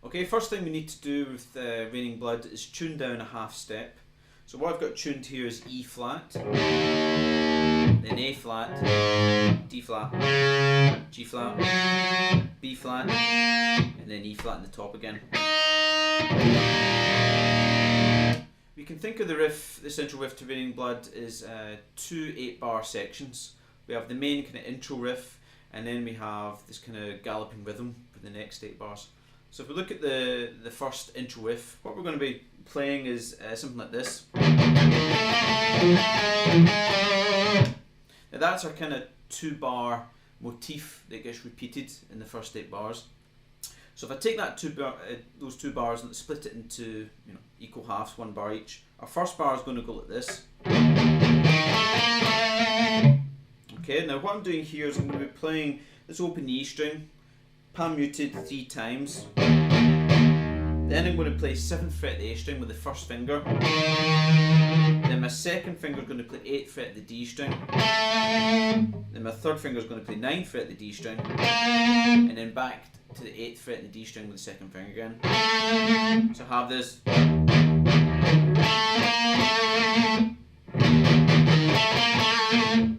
Okay, first thing we need to do with Raining Blood is tune down a half step. So what I've got tuned here is E flat, then A flat, D flat, G flat, B flat, and then E flat in the top again. We can think of the riff, the central riff to Raining Blood, is two 8-bar sections. We have the main kind of intro riff, and then we have this kind of galloping rhythm for the next 8 bars. So if we look at the first intro riff, what we're going to be playing is something like this. Now that's our kind of 2-bar motif that gets repeated in the first 8 bars. So if I take that those 2 bars and split it into equal halves, 1 bar each, our first bar is going to go like this. Okay, now what I'm doing here is I'm going to be playing this open E string, pan muted 3 times. Then I'm going to play 7th fret the A string with the first finger. Then my second finger is going to play 8th fret the D string. Then my third finger is going to play 9th fret the D string. And then back to the 8th fret the D string with the second finger again. So I have this.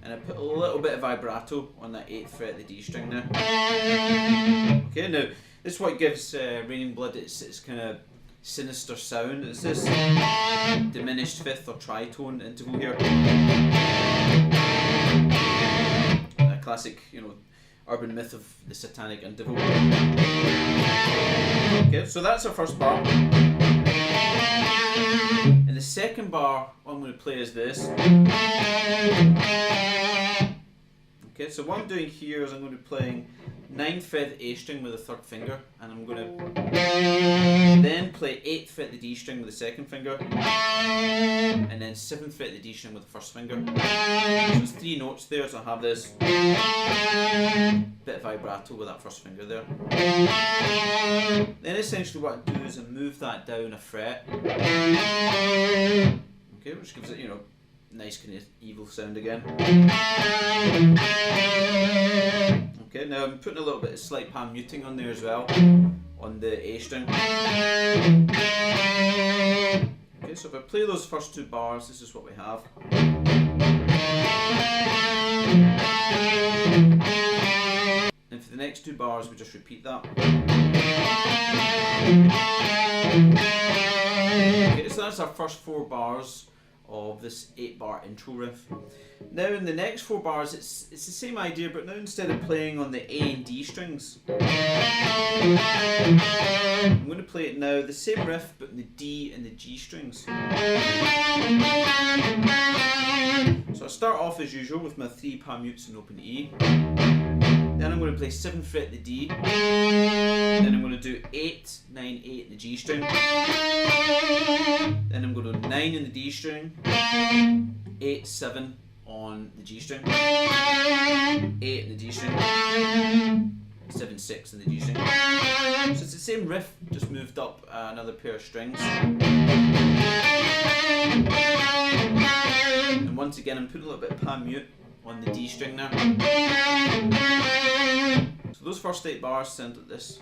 And I put a little bit of vibrato on that 8th fret the D string there. Okay, now this is what gives Raining Blood its kind of sinister sound. It's this diminished 5th or tritone interval here. A classic, urban myth of the satanic interval. Okay, so that's our first bar. And the second bar, what I'm going to play is this. Okay, so what I'm doing here is I'm going to be playing 9th fret the A string with the third finger, and I'm going to then play 8th fret the D string with the second finger, and then 7th fret the D string with the first finger. So it's 3 notes there, so I have this bit of vibrato with that first finger there. Then essentially what I do is I move that down a fret, okay, which gives it, nice kind of evil sound again. Okay, now I'm putting a little bit of slight pan muting on there as well, on the A string. Okay, so if I play those first 2 bars, this is what we have. And for the next 2 bars, we just repeat that. Okay, so that's our first 4 bars of this 8-bar intro riff. Now in the next 4 bars it's the same idea, but now instead of playing on the A and D strings, I'm going to play it now the same riff but in the D and the G strings. So I start off as usual with my 3 pan mutes and open E. Then I'm going to play 7th fret the D. Then I'm going to do 8, 9, 8 in the G string. Then I'm going to do 9 in the D string, 8, 7 on the G string, 8 in the D string, 7, 6 in the G string. So it's the same riff, just moved up another pair of strings. And once again I'm putting a little bit of pan mute on the D string there. So those first 8 bars sound like this.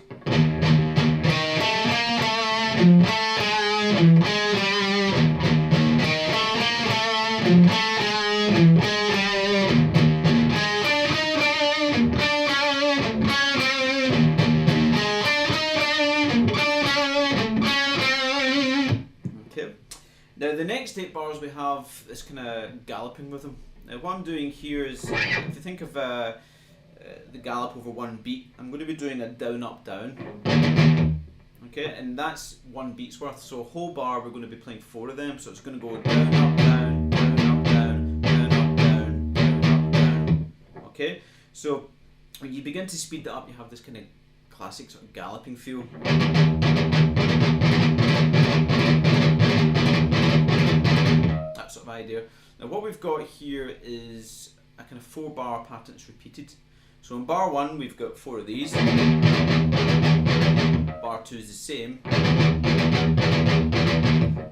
Okay. Now the next 8 bars we have this kind of galloping rhythm. Now what I'm doing here is, if you think of the gallop over 1 beat, I'm going to be doing a down up down. Okay, and that's 1 beat's worth. So a whole bar we're going to be playing 4 of them. So it's going to go down up down, down up down, down up down, down up down. Okay, so when you begin to speed that up, you have this kind of classic sort of galloping feel. That sort of idea. Now what we've got here is a kind of 4 bar pattern that's repeated. So in bar 1 we've got 4 of these. bar 2 is the same,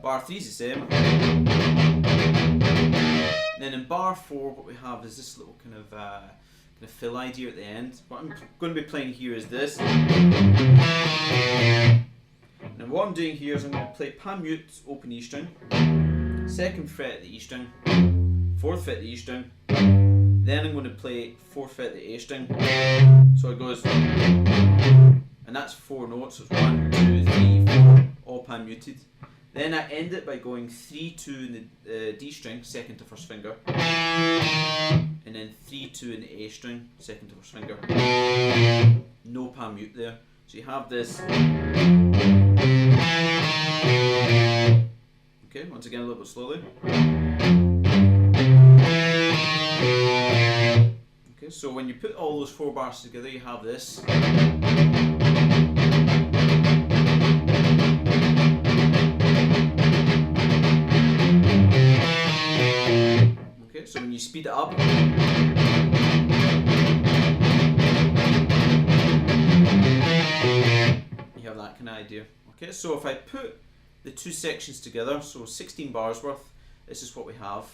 bar 3 is the same. Then in bar 4 what we have is this little kind of fill idea at the end. What I'm going to be playing here is this. And what I'm doing here is I'm going to play pan mute, open E string, 2nd fret at the E string, 4th fret at the E string, then I'm going to play 4th fret at the A string. So it goes, and that's 4 notes, so it's 1, 2, 3, 4, all pan muted. Then I end it by going 3, 2 in the D string, 2nd to 1st finger, and then 3, 2 in the A string, 2nd to 1st finger. No pan mute there. So you have this. Okay, once again a little bit slowly. Okay, so when you put all those 4 bars together, you have this. Okay, so when you speed it up, you have that kind of idea. Okay, so if I put the 2 sections together, so 16 bars worth, this is what we have.